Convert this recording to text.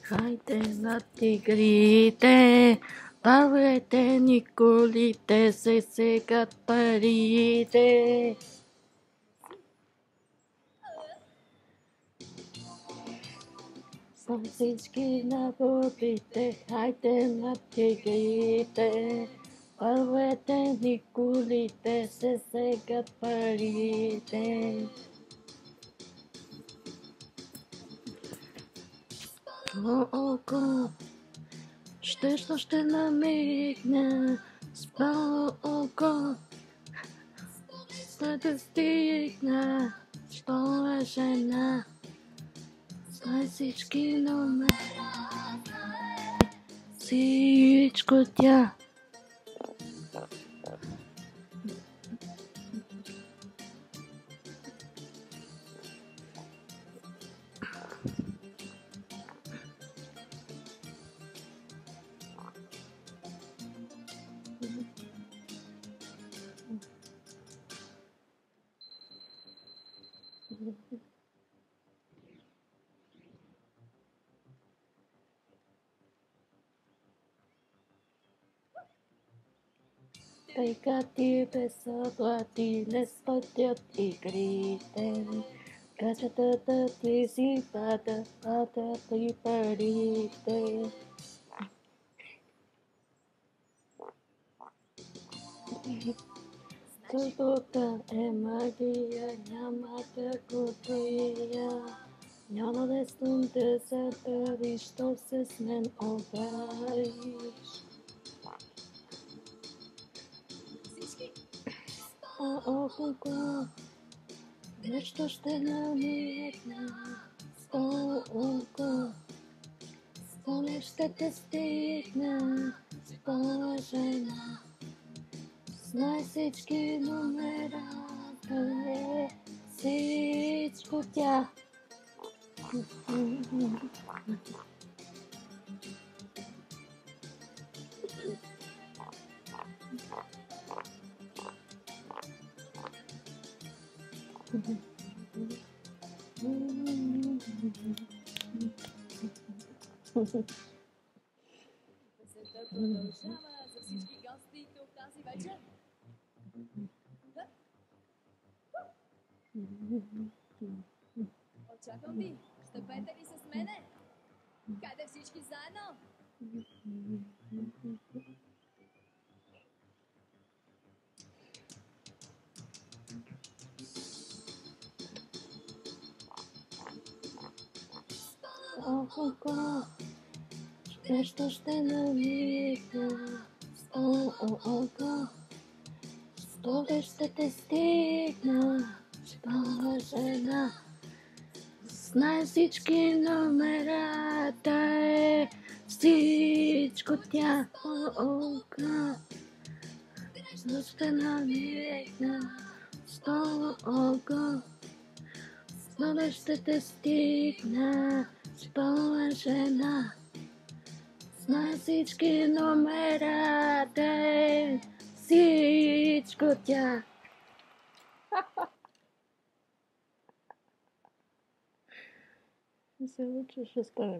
Хайде на тигрите, давайте николите, се сегат парите. Са всички на бубите, хайде на тигрите, давайте николите, се сегат парите. Око, ще намигне, спало око, след да стигна, що е жена, знай всички номера, всичко тя. Тъйка ти безсъглати, не спътят игрите, качетата ти си падат и парите. Статута е магия, няма да го крия. Няма да искам да забравиш, що се с мен обадиш. Око, нещо ще намигна. Око, скоро ще те стигна. Скоро жена, знай всички номера, е всичко тя. Песента продължава за всички гости тук тази вечер. Очаквам ви. Ще пеете ли с мене? Хайде всички заедно! Око, нещо ще намигна. Око, скоро ще те стигна. Скоро жена, знай всички номерата, е всичко тя. Око, ще намигна. Око, скоро ще те стигна. Спала жена, знай всички номерата, е всичко тя. Se учиш, ще стане.